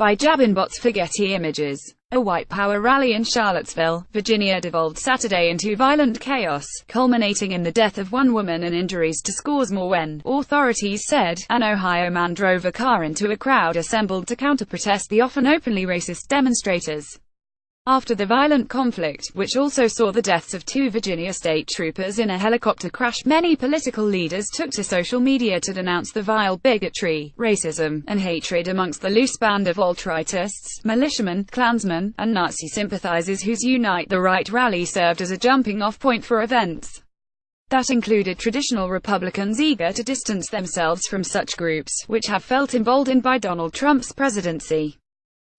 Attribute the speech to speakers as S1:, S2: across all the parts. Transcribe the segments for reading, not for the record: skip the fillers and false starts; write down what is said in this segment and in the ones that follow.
S1: by Jabinbot's for Getty Images. A white power rally in Charlottesville, Virginia devolved Saturday into violent chaos, culminating in the death of one woman and injuries to scores more when, authorities said, an Ohio man drove a car into a crowd assembled to counter-protest the often openly racist demonstrators. After the violent conflict, which also saw the deaths of 2 Virginia state troopers in a helicopter crash, many political leaders took to social media to denounce the vile bigotry, racism, and hatred amongst the loose band of alt-rightists, militiamen, Klansmen, and Nazi sympathizers whose Unite the Right rally served as a jumping-off point for events that included traditional Republicans eager to distance themselves from such groups, which have felt emboldened by Donald Trump's presidency.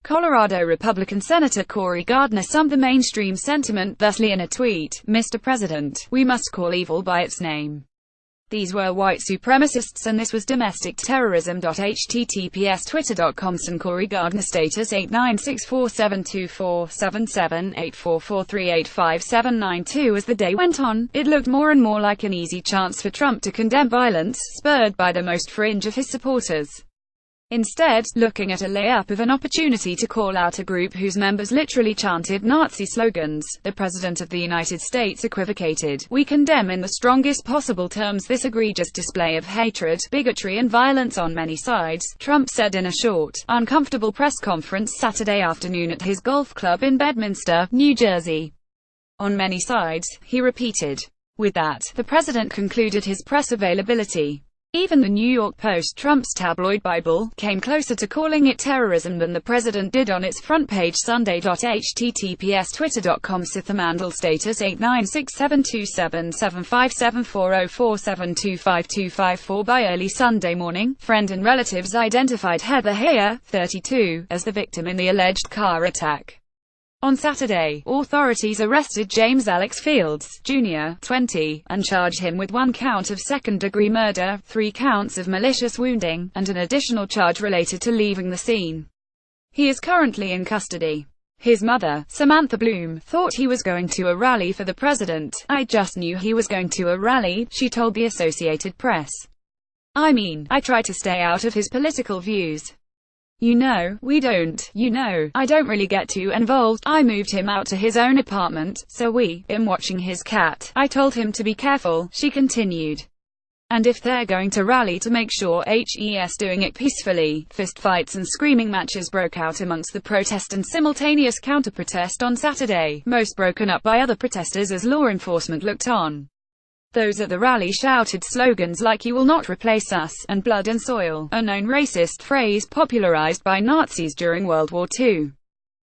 S1: Colorado Republican Senator Cory Gardner summed the mainstream sentiment thusly in a tweet: "Mr. President, we must call evil by its name. These were white supremacists and this was domestic terrorism." https twitter.com Cory Gardner status 896472477844385792. As the day went on, it looked more and more like an easy chance for Trump to condemn violence, spurred by the most fringe of his supporters. Instead, looking at a layup of an opportunity to call out a group whose members literally chanted Nazi slogans, the President of the United States equivocated, "We condemn in the strongest possible terms this egregious display of hatred, bigotry and violence on many sides," Trump said in a short, uncomfortable press conference Saturday afternoon at his golf club in Bedminster, New Jersey. "On many sides," he repeated. With that, the president concluded his press availability. Even the New York Post, Trump's tabloid Bible, came closer to calling it terrorism than the president did on its front page Sunday. https twitter.com Sithamandal status 896727757404725254. By early Sunday morning, friend and relatives identified Heather Heyer, 32, as the victim in the alleged car attack. On Saturday, authorities arrested James Alex Fields, Jr., 20, and charged him with 1 count of second-degree murder, 3 counts of malicious wounding, and an additional charge related to leaving the scene. He is currently in custody. His mother, Samantha Bloom, thought he was going to a rally for the president. "I just knew he was going to a rally," she told the Associated Press. "I mean, I try to stay out of his political views. I don't really get too involved. I moved him out to his own apartment, so I'm watching his cat. I told him to be careful," she continued. "And if they're going to rally, to make sure he's doing it peacefully." Fistfights and screaming matches broke out amongst the protest and simultaneous counter-protest on Saturday, most broken up by other protesters as law enforcement looked on. Those at the rally shouted slogans like "You will not replace us," and "Blood and Soil," a known racist phrase popularized by Nazis during World War II.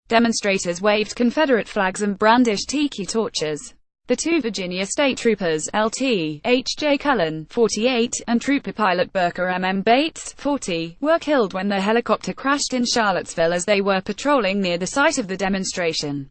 S1: Demonstrators waved Confederate flags and brandished tiki torches. The 2 Virginia state troopers, Lt. H.J. Cullen, 48, and trooper pilot Burker M.M. Bates, 40, were killed when their helicopter crashed in Charlottesville as they were patrolling near the site of the demonstration.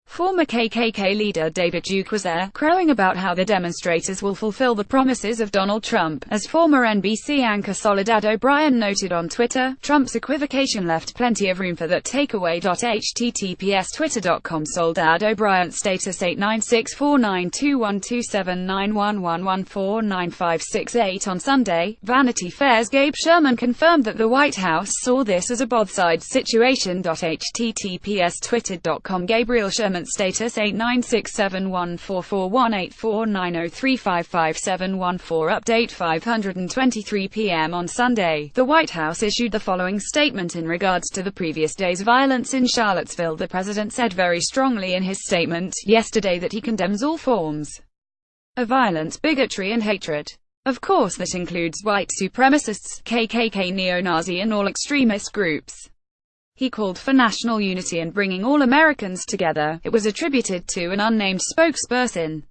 S1: Former KKK leader David Duke was there, crowing about how the demonstrators will fulfill the promises of Donald Trump. As former NBC anchor Soledad O'Brien noted on Twitter, Trump's equivocation left plenty of room for that takeaway. https twitter.com Soledad O'Brien status 896492127911149568. On Sunday, Vanity Fair's Gabe Sherman confirmed that the White House saw this as a both-side situation. https twitter.com Gabriel Sherman status 896714418490355714 update 5:23 p.m. on Sunday, the White House issued the following statement in regards to the previous day's violence in Charlottesville. The president said very strongly in his statement yesterday that he condemns all forms of violence, bigotry and hatred. Of course that includes white supremacists, KKK, neo-Nazi and all extremist groups. He called for national unity and bringing all Americans together. It was attributed to an unnamed spokesperson.